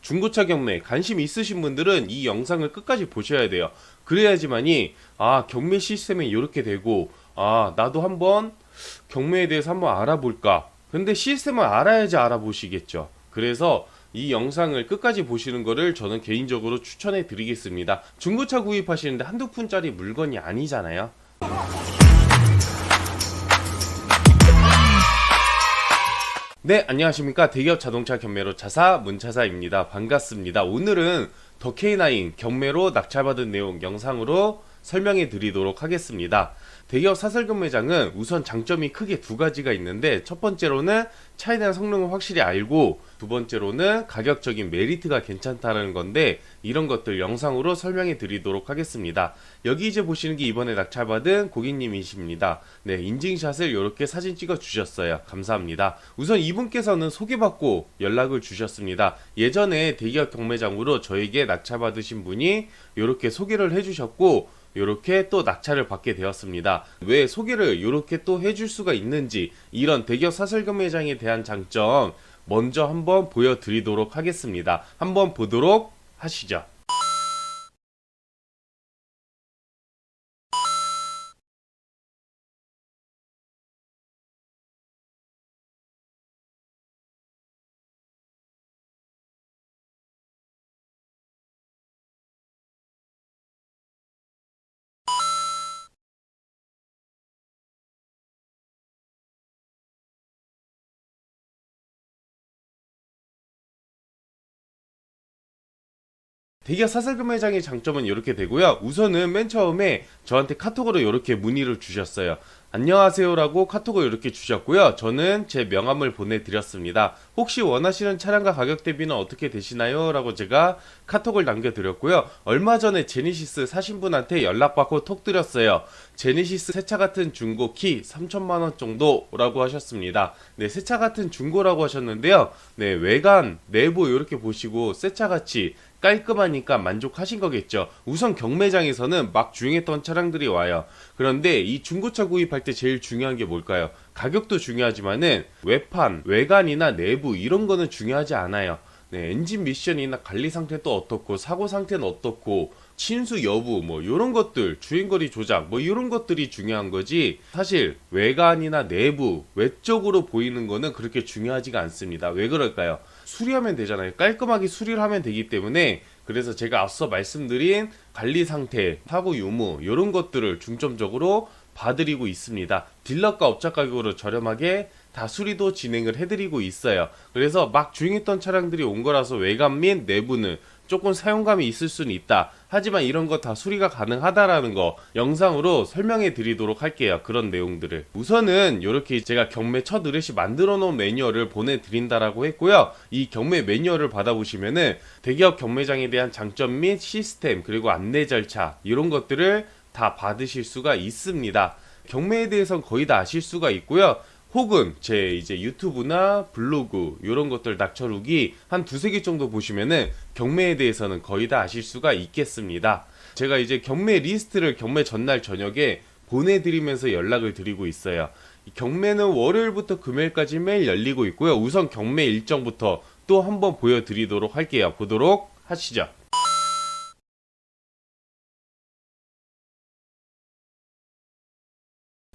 중고차 경매 관심 있으신 분들은 이 영상을 끝까지 보셔야 돼요. 그래야지만이 경매 시스템이 이렇게 되고 나도 한번 경매에 대해서 한번 알아볼까. 근데 시스템을 알아야지 알아보시겠죠. 그래서 이 영상을 끝까지 보시는 거를 저는 개인적으로 추천해 드리겠습니다. 중고차 구입하시는데 한두 푼짜리 물건이 아니잖아요. 네, 안녕하십니까. 대기업 자동차 경매로 차사 문차사입니다. 반갑습니다. 오늘은 더 K9 경매로 낙찰받은 내용 영상으로 설명해 드리도록 하겠습니다. 대기업 사설 경매장은 우선 장점이 크게 두 가지가 있는데, 첫 번째로는 차에 대한 성능을 확실히 알고, 두 번째로는 가격적인 메리트가 괜찮다는 건데, 이런 것들 영상으로 설명해 드리도록 하겠습니다. 여기 이제 보시는 게 이번에 낙찰받은 고객님이십니다. 네, 인증샷을 이렇게 사진 찍어 주셨어요. 감사합니다. 우선 이분께서는 소개받고 연락을 주셨습니다. 예전에 대기업 경매장으로 저에게 낙찰받으신 분이 이렇게 소개를 해주셨고, 이렇게 또 낙찰을 받게 되었습니다. 왜 소개를 이렇게 또 해줄 수가 있는지, 이런 대기업 사설 경매장에 대한 장점 먼저 한번 보여드리도록 하겠습니다. 한번 보도록 하시죠. 대기업 사설 경매장의 장점은 이렇게 되고요. 우선은 맨 처음에 저한테 카톡으로 이렇게 문의를 주셨어요. 안녕하세요라고 카톡을 이렇게 주셨고요. 저는 제 명함을 보내드렸습니다. 혹시 원하시는 차량과 가격 대비는 어떻게 되시나요? 라고 제가 카톡을 남겨드렸고요. 얼마 전에 제네시스 사신 분한테 연락받고 톡 드렸어요. 제네시스 새차 같은 중고 키 3천만원 정도라고 하셨습니다. 네, 새차 같은 중고라고 하셨는데요. 네, 외관, 내부 이렇게 보시고 새차 같이 깔끔하니까 만족하신 거겠죠. 우선 경매장에서는 막 주행했던 차량들이 와요. 그런데 이 중고차 구입할 때 제일 중요한 게 뭘까요? 가격도 중요하지만은 외판, 외관이나 내부 이런 거는 중요하지 않아요. 네, 엔진 미션이나 관리 상태도 어떻고, 사고 상태는 어떻고, 친수 여부 뭐 이런 것들, 주행거리 조작 뭐 이런 것들이 중요한 거지, 사실 외관이나 내부 외적으로 보이는 거는 그렇게 중요하지가 않습니다. 왜 그럴까요? 수리하면 되잖아요. 깔끔하게 수리를 하면 되기 때문에. 그래서 제가 앞서 말씀드린 관리 상태, 사고 유무 이런 것들을 중점적으로 봐드리고 있습니다. 딜러가 업자 가격으로 저렴하게 다 수리도 진행을 해드리고 있어요. 그래서 막 주행했던 차량들이 온 거라서 외관 및 내부는 조금 사용감이 있을 수는 있다. 하지만 이런 거 다 수리가 가능하다라는 거 영상으로 설명해 드리도록 할게요. 그런 내용들을. 우선은 이렇게 제가 경매 첫 의뢰시 만들어 놓은 매뉴얼을 보내드린다라고 했고요. 이 경매 매뉴얼을 받아보시면은 대기업 경매장에 대한 장점 및 시스템, 그리고 안내 절차 이런 것들을 다 받으실 수가 있습니다. 경매에 대해서는 거의 다 아실 수가 있고요. 혹은 제 이제 유튜브나 블로그 이런 것들 낙찰 후기 한 두세 개 정도 보시면은 경매에 대해서는 거의 다 아실 수가 있겠습니다. 제가 이제 경매 리스트를 경매 전날 저녁에 보내드리면서 연락을 드리고 있어요. 경매는 월요일부터 금요일까지 매일 열리고 있고요. 우선 경매 일정부터 또 한번 보여드리도록 할게요. 보도록 하시죠.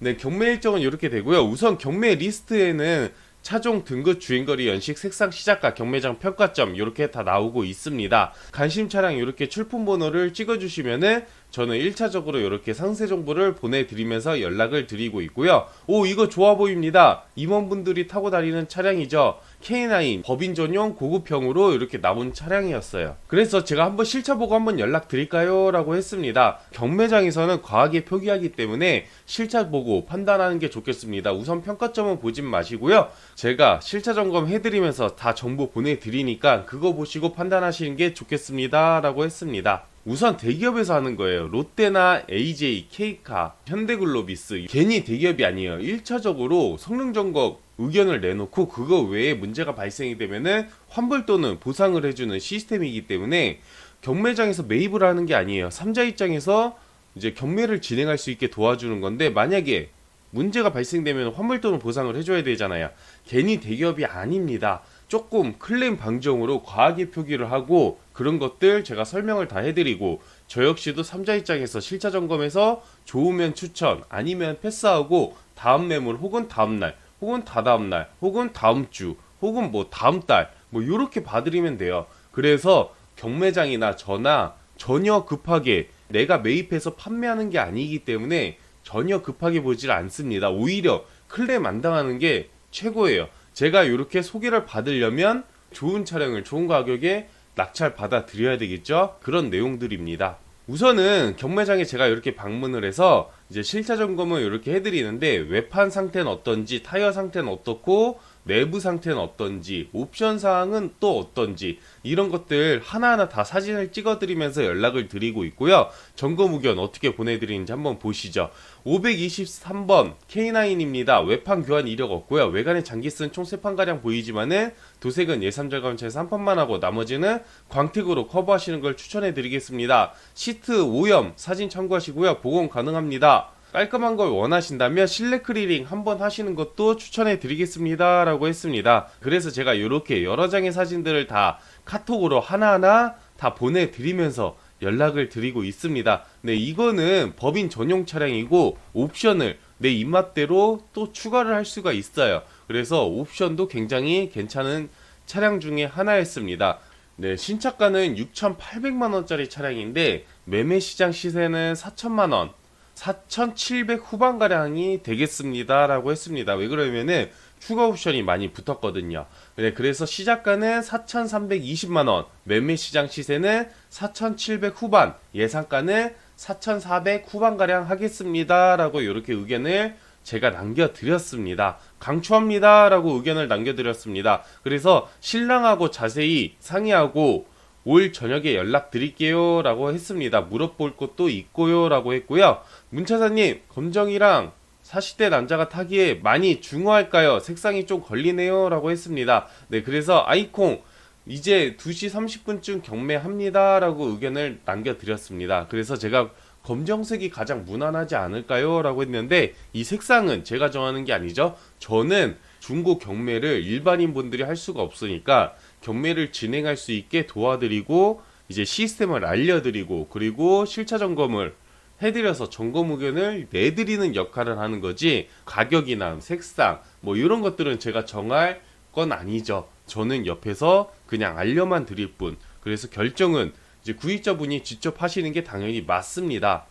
네, 경매 일정은 이렇게 되고요. 우선 경매 리스트에는 차종, 등급, 주행거리, 연식, 색상, 시작가, 경매장 평가점 이렇게 다 나오고 있습니다. 관심 차량 이렇게 출품 번호를 찍어주시면은 저는 1차적으로 이렇게 상세 정보를 보내드리면서 연락을 드리고 있고요. 오, 이거 좋아 보입니다. 임원분들이 타고 다니는 차량이죠. K9 법인 전용 고급형으로 이렇게 나온 차량이었어요. 그래서 제가 한번 실차 보고 한번 연락 드릴까요? 라고 했습니다. 경매장에서는 과하게 표기하기 때문에 실차 보고 판단하는 게 좋겠습니다. 우선 평가점은 보진 마시고요. 제가 실차 점검 해드리면서 다 정보 보내드리니까 그거 보시고 판단하시는 게 좋겠습니다. 라고 했습니다. 우선 대기업에서 하는 거예요. 롯데나 AJ, K카, 현대글로비스 괜히 대기업이 아니에요. 1차적으로 성능 점검 의견을 내놓고 그거 외에 문제가 발생이 되면은 환불 또는 보상을 해주는 시스템이기 때문에 경매장에서 매입을 하는 게 아니에요. 3자 입장에서 이제 경매를 진행할 수 있게 도와주는 건데, 만약에 문제가 발생되면 환불 또는 보상을 해줘야 되잖아요. 괜히 대기업이 아닙니다. 조금 클레임 방정으로 과하게 표기를 하고 그런 것들 제가 설명을 다 해드리고 저 역시도 3자 입장에서 실차 점검에서 좋으면 추천 아니면 패스하고 다음 매물 혹은 다음날 혹은 다다음날 혹은 다음주 혹은 뭐 다음달 뭐 요렇게 봐드리면 돼요. 그래서 경매장이나 저나 전혀 급하게 내가 매입해서 판매하는 게 아니기 때문에 전혀 급하게 보질 않습니다. 오히려 클레임 안 당하는 게 최고예요. 제가 이렇게 소개를 받으려면 좋은 차량을 좋은 가격에 낙찰 받아 드려야 되겠죠? 그런 내용들입니다. 우선은 경매장에 제가 이렇게 방문을 해서 이제 실차 점검을 이렇게 해드리는데 외판 상태는 어떤지, 타이어 상태는 어떻고, 내부 상태는 어떤지, 옵션 사항은 또 어떤지 이런 것들 하나하나 다 사진을 찍어드리면서 연락을 드리고 있고요. 점검 의견 어떻게 보내드리는지 한번 보시죠. 523번 K9입니다. 외판 교환 이력 없고요. 외관에 장기스는 총 3판가량 보이지만은 도색은 예산 절감차에서 1판만 하고 나머지는 광택으로 커버하시는 걸 추천해 드리겠습니다. 시트 오염 사진 참고하시고요. 복원 가능합니다. 깔끔한 걸 원하신다면 실내 크리링 한번 하시는 것도 추천해 드리겠습니다 라고 했습니다. 그래서 제가 이렇게 여러 장의 사진들을 다 카톡으로 하나하나 다 보내드리면서 연락을 드리고 있습니다. 네, 이거는 법인 전용 차량이고 옵션을 내 입맛대로 또 추가를 할 수가 있어요. 그래서 옵션도 굉장히 괜찮은 차량 중에 하나였습니다. 네, 신차가는 6,800만원짜리 차량인데 매매 시장 시세는 4천만원 4,700 후반가량이 되겠습니다 라고 했습니다. 왜 그러면은 추가 옵션이 많이 붙었거든요. 네, 그래서 시작가는 4,320만원, 매매 시장 시세는 4,700 후반, 예상가는 4,400 후반가량 하겠습니다 라고 이렇게 의견을 제가 남겨드렸습니다. 강추합니다 라고 의견을 남겨드렸습니다. 그래서 신랑하고 자세히 상의하고 올 저녁에 연락드릴게요 라고 했습니다. 물어볼 것도 있고요 라고 했고요. 문차사님, 검정이랑 40대 남자가 타기에 많이 중후할까요? 색상이 좀 걸리네요 라고 했습니다. 네, 그래서 아이콩 이제 2시 30분쯤 경매합니다 라고 의견을 남겨드렸습니다. 그래서 제가 검정색이 가장 무난하지 않을까요? 라고 했는데 이 색상은 제가 정하는 게 아니죠. 저는 중고 경매를 일반인 분들이 할 수가 없으니까 경매를 진행할 수 있게 도와드리고 이제 시스템을 알려드리고 그리고 실차 점검을 해드려서 점검 의견을 내드리는 역할을 하는 거지 가격이나 색상 뭐 이런 것들은 제가 정할 건 아니죠. 저는 옆에서 그냥 알려만 드릴 뿐. 그래서 결정은 이제 구입자분이 직접 하시는 게 당연히 맞습니다.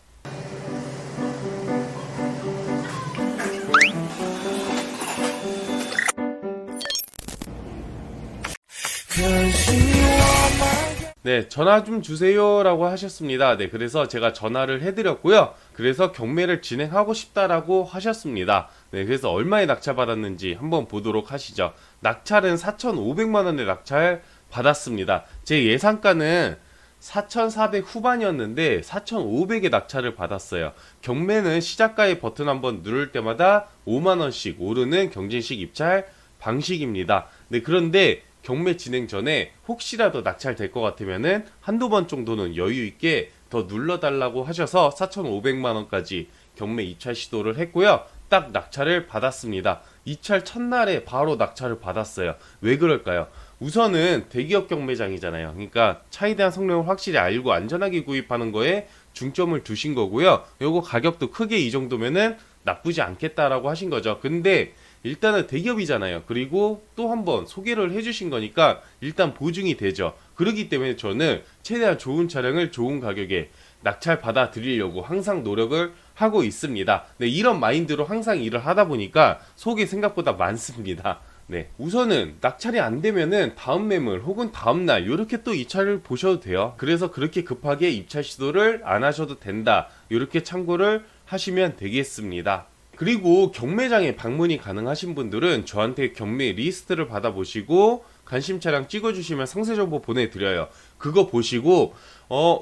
네, 전화 좀 주세요 라고 하셨습니다. 네, 그래서 제가 전화를 해드렸고요. 그래서 경매를 진행하고 싶다라고 하셨습니다. 네, 그래서 얼마에 낙찰 받았는지 한번 보도록 하시죠. 낙찰은 4,500만원에 낙찰 받았습니다. 제 예상가는 4,400 후반이었는데 4,500에 낙찰을 받았어요. 경매는 시작가의 버튼 한번 누를 때마다 5만원씩 오르는 경쟁식 입찰 방식입니다. 네, 그런데 경매 진행 전에 혹시라도 낙찰될 것 같으면은 한두 번 정도는 여유 있게 더 눌러달라고 하셔서 4,500만원까지 경매 입찰 시도를 했고요. 딱 낙찰을 받았습니다. 입찰 첫날에 바로 낙찰을 받았어요. 왜 그럴까요? 우선은 대기업 경매장이잖아요. 그러니까 차에 대한 성능을 확실히 알고 안전하게 구입하는 거에 중점을 두신 거고요. 요거 가격도 크게 이 정도면은 나쁘지 않겠다라고 하신 거죠. 근데 일단은 대기업이잖아요. 그리고 또 한 번 소개를 해주신 거니까 일단 보증이 되죠. 그렇기 때문에 저는 최대한 좋은 차량을 좋은 가격에 낙찰 받아 드리려고 항상 노력을 하고 있습니다. 네, 이런 마인드로 항상 일을 하다 보니까 속이 생각보다 많습니다. 네, 우선은 낙찰이 안 되면은 다음 매물 혹은 다음 날 이렇게 또 입찰을 보셔도 돼요. 그래서 그렇게 급하게 입찰 시도를 안 하셔도 된다. 이렇게 참고를 하시면 되겠습니다. 그리고 경매장에 방문이 가능하신 분들은 저한테 경매 리스트를 받아보시고 관심 차량 찍어주시면 상세 정보 보내드려요. 그거 보시고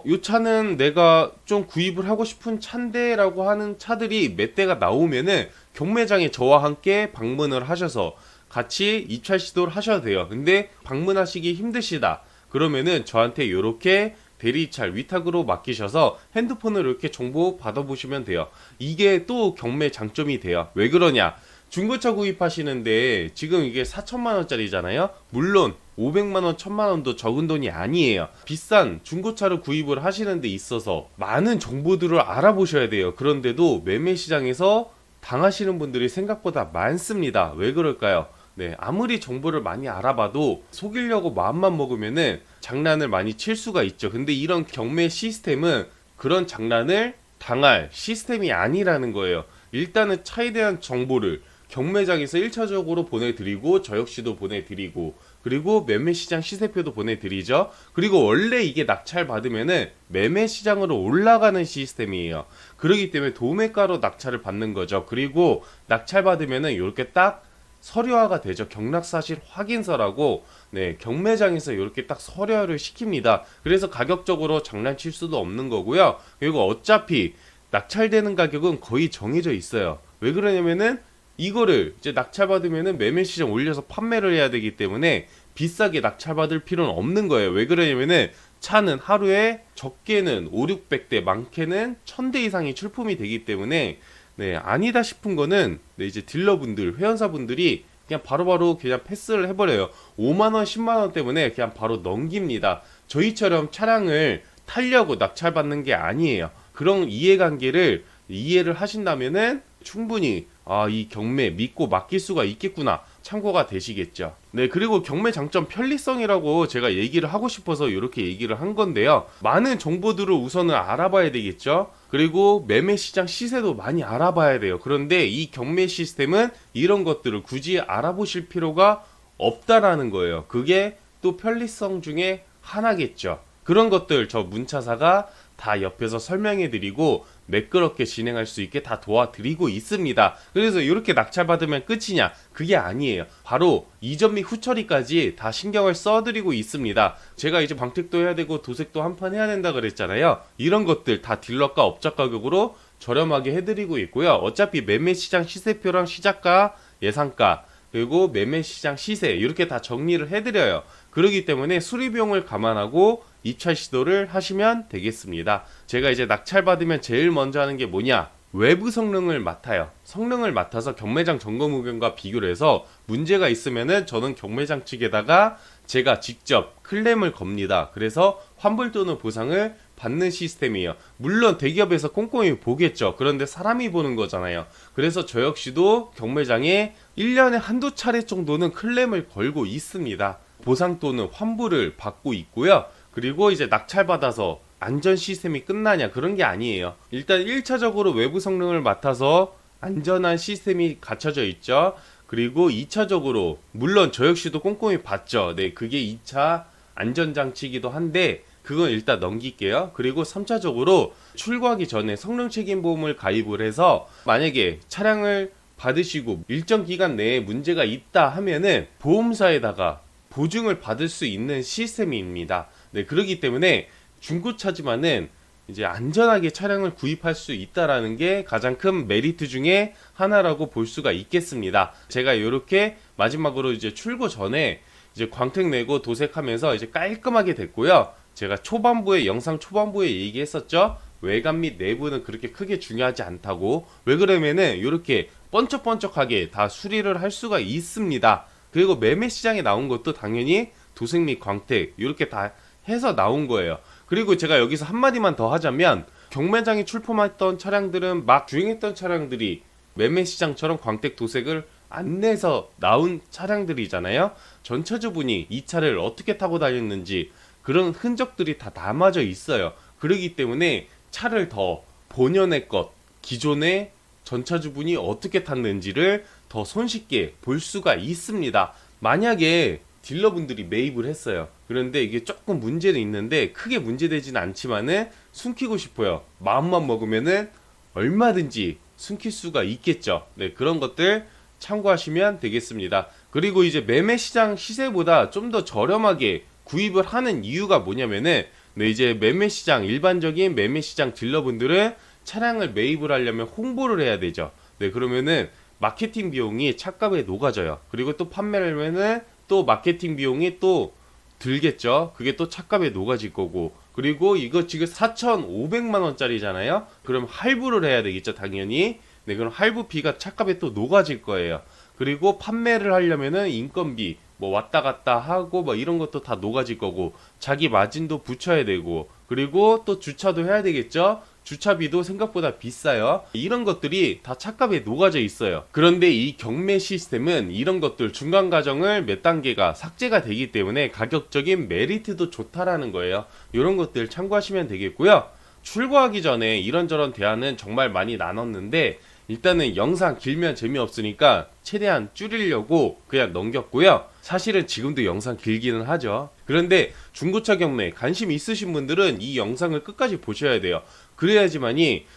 요 차는 내가 좀 구입을 하고 싶은 차인데 라고 하는 차들이 몇 대가 나오면은 경매장에 저와 함께 방문을 하셔서 같이 입찰 시도를 하셔도 돼요. 근데 방문하시기 힘드시다 그러면은 저한테 요렇게 대리입찰 위탁으로 맡기셔서 핸드폰으로 이렇게 정보 받아보시면 돼요. 이게 또 경매 장점이 돼요. 왜 그러냐? 중고차 구입하시는데 지금 이게 4천만 원짜리잖아요. 물론 500만 원, 1000만 원도 적은 돈이 아니에요. 비싼 중고차를 구입을 하시는 데 있어서 많은 정보들을 알아보셔야 돼요. 그런데도 매매 시장에서 당하시는 분들이 생각보다 많습니다. 왜 그럴까요? 네, 아무리 정보를 많이 알아봐도 속이려고 마음만 먹으면은 장난을 많이 칠 수가 있죠. 근데 이런 경매 시스템은 그런 장난을 당할 시스템이 아니라는 거예요. 일단은 차에 대한 정보를 경매장에서 1차적으로 보내드리고 저 역시도 보내드리고 그리고 매매시장 시세표도 보내드리죠. 그리고 원래 이게 낙찰 받으면은 매매시장으로 올라가는 시스템이에요. 그렇기 때문에 도매가로 낙찰을 받는 거죠. 그리고 낙찰 받으면은 이렇게 딱 서류화가 되죠. 경락사실 확인서라고 네, 경매장에서 이렇게 딱 서류화를 시킵니다. 그래서 가격적으로 장난칠 수도 없는 거고요. 그리고 어차피 낙찰되는 가격은 거의 정해져 있어요. 왜 그러냐면은 이거를 이제 낙찰받으면은 매매시장 올려서 판매를 해야 되기 때문에 비싸게 낙찰받을 필요는 없는 거예요. 왜 그러냐면은 차는 하루에 적게는 5, 600대, 많게는 1000대 이상이 출품이 되기 때문에 네, 아니다 싶은 거는 네, 이제 딜러분들, 회원사분들이 그냥 바로바로 그냥 패스를 해버려요. 5만원, 10만원 때문에 그냥 바로 넘깁니다. 저희처럼 차량을 타려고 낙찰받는 게 아니에요. 그런 이해관계를 이해를 하신다면은 충분히 이 경매 믿고 맡길 수가 있겠구나 참고가 되시겠죠. 네, 그리고 경매 장점 편리성이라고 제가 얘기를 하고 싶어서 이렇게 얘기를 한 건데요. 많은 정보들을 우선은 알아봐야 되겠죠. 그리고 매매 시장 시세도 많이 알아봐야 돼요. 그런데 이 경매 시스템은 이런 것들을 굳이 알아보실 필요가 없다라는 거예요. 그게 또 편리성 중에 하나겠죠. 그런 것들 저 문차사가 다 옆에서 설명해 드리고 매끄럽게 진행할 수 있게 다 도와드리고 있습니다. 그래서 이렇게 낙찰받으면 끝이냐? 그게 아니에요. 바로 이전 및 후처리까지 다 신경을 써드리고 있습니다. 제가 이제 방택도 해야 되고 도색도 한 판 해야 된다 그랬잖아요. 이런 것들 다 딜러가 업적 가격으로 저렴하게 해드리고 있고요. 어차피 매매시장 시세표랑 시작가, 예상가 그리고 매매시장 시세 이렇게 다 정리를 해드려요. 그렇기 때문에 수리비용을 감안하고 입찰 시도를 하시면 되겠습니다. 제가 이제 낙찰 받으면 제일 먼저 하는 게 뭐냐? 외부 성능을 맡아요. 성능을 맡아서 경매장 점검 의견과 비교를 해서 문제가 있으면은 저는 경매장 측에다가 제가 직접 클램을 겁니다. 그래서 환불 또는 보상을 받는 시스템이에요. 물론 대기업에서 꼼꼼히 보겠죠. 그런데 사람이 보는 거잖아요. 그래서 저 역시도 경매장에 1년에 한두 차례 정도는 클램을 걸고 있습니다. 보상 또는 환불을 받고 있고요. 그리고 이제 낙찰받아서 안전 시스템이 끝나냐 그런 게 아니에요. 일단 1차적으로 외부 성능을 맡아서 안전한 시스템이 갖춰져 있죠. 그리고 2차적으로 물론 저 역시도 꼼꼼히 봤죠. 네, 그게 2차 안전장치이기도 한데 그건 일단 넘길게요. 그리고 3차적으로 출고하기 전에 성능 책임 보험을 가입을 해서 만약에 차량을 받으시고 일정 기간 내에 문제가 있다 하면은 보험사에다가 보증을 받을 수 있는 시스템입니다. 네, 그렇기 때문에 중고차지만은 이제 안전하게 차량을 구입할 수 있다라는 게 가장 큰 메리트 중에 하나라고 볼 수가 있겠습니다. 제가 이렇게 마지막으로 이제 출고 전에 이제 광택 내고 도색하면서 이제 깔끔하게 됐고요. 제가 초반부에 영상 초반부에 얘기했었죠. 외관 및 내부는 그렇게 크게 중요하지 않다고. 왜 그러면은 이렇게 번쩍번쩍하게 다 수리를 할 수가 있습니다. 그리고 매매 시장에 나온 것도 당연히 도색 및 광택 이렇게 다 해서 나온 거예요. 그리고 제가 여기서 한마디만 더 하자면 경매장에 출품했던 차량들은 막 주행했던 차량들이 매매 시장처럼 광택 도색을 안 내서 나온 차량들이잖아요. 전차주분이 이 차를 어떻게 타고 다녔는지 그런 흔적들이 다 남아져 있어요. 그렇기 때문에 차를 더 본연의 것, 기존의 전차주분이 어떻게 탔는지를 더 손쉽게 볼 수가 있습니다. 만약에 딜러분들이 매입을 했어요. 그런데 이게 조금 문제는 있는데 크게 문제되지는 않지만은 숨기고 싶어요. 마음만 먹으면은 얼마든지 숨길 수가 있겠죠. 네, 그런 것들 참고하시면 되겠습니다. 그리고 이제 매매 시장 시세보다 좀 더 저렴하게 구입을 하는 이유가 뭐냐면은 네, 이제 매매 시장 일반적인 매매 시장 딜러분들은 차량을 매입을 하려면 홍보를 해야 되죠. 네, 그러면은 마케팅 비용이 차값에 녹아져요. 그리고 또 판매를 하면은 또 마케팅 비용이 또 들겠죠. 그게 또 차값에 녹아질 거고. 그리고 이거 지금 4,500만 원짜리잖아요. 그럼 할부를 해야 되겠죠, 당연히. 네, 그럼 할부비가 차값에 또 녹아질 거예요. 그리고 판매를 하려면은 인건비, 뭐 왔다 갔다 하고 뭐 이런 것도 다 녹아질 거고, 자기 마진도 붙여야 되고, 그리고 또 주차도 해야 되겠죠? 주차비도 생각보다 비싸요. 이런 것들이 다 차값에 녹아져 있어요. 그런데 이 경매 시스템은 이런 것들 중간 과정을 몇 단계가 삭제가 되기 때문에 가격적인 메리트도 좋다라는 거예요. 이런 것들 참고하시면 되겠고요. 출고하기 전에 이런저런 대화는 정말 많이 나눴는데, 일단은 영상 길면 재미없으니까 최대한 줄이려고 그냥 넘겼고요. 사실은 지금도 영상 길기는 하죠. 그런데 중고차 경매 관심 있으신 분들은 이 영상을 끝까지 보셔야 돼요. 그래야지만이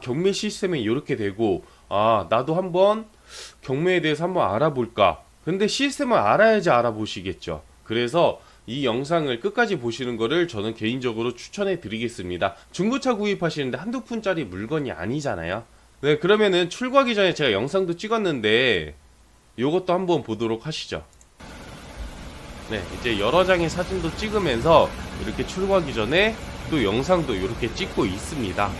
경매 시스템이 이렇게 되고, 나도 한번 경매에 대해서 한번 알아볼까. 근데 시스템을 알아야지 알아보시겠죠. 그래서 이 영상을 끝까지 보시는 거를 저는 개인적으로 추천해 드리겠습니다. 중고차 구입하시는데 한두 푼짜리 물건이 아니잖아요. 네, 그러면은 출고하기 전에 제가 영상도 찍었는데 요것도 한번 보도록 하시죠. 네, 이제 여러 장의 사진도 찍으면서 이렇게 출고하기 전에 또 영상도 이렇게 찍고 있습니다.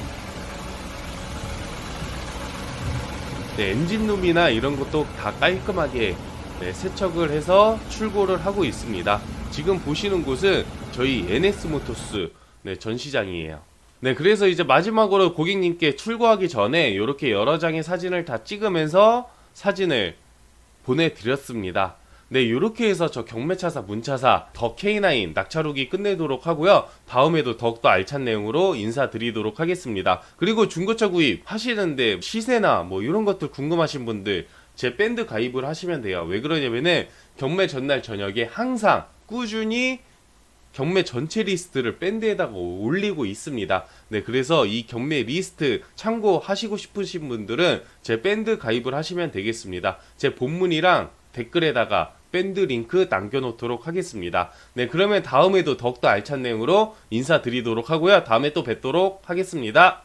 네, 엔진룸이나 이런 것도 다 깔끔하게 세척을 해서 출고를 하고 있습니다. 지금 보시는 곳은 저희 NS모터스 전시장이에요. 네, 그래서 이제 마지막으로 고객님께 출고하기 전에 이렇게 여러 장의 사진을 다 찍으면서 사진을 보내드렸습니다. 네, 이렇게 해서 저 경매차사 문차사 더 K9 낙차루기 끝내도록 하고요. 다음에도 더욱더 알찬 내용으로 인사드리도록 하겠습니다. 그리고 중고차 구입 하시는데 시세나 뭐 이런 것들 궁금하신 분들 제 밴드 가입을 하시면 돼요. 왜 그러냐면은 경매 전날 저녁에 항상 꾸준히 경매 전체 리스트를 밴드에다가 올리고 있습니다. 네, 그래서 이 경매 리스트 참고하시고 싶으신 분들은 제 밴드 가입을 하시면 되겠습니다. 제 본문이랑 댓글에다가 밴드 링크 남겨놓도록 하겠습니다. 네, 그러면 다음에도 더욱더 알찬 내용으로 인사드리도록 하고요. 다음에 또 뵙도록 하겠습니다.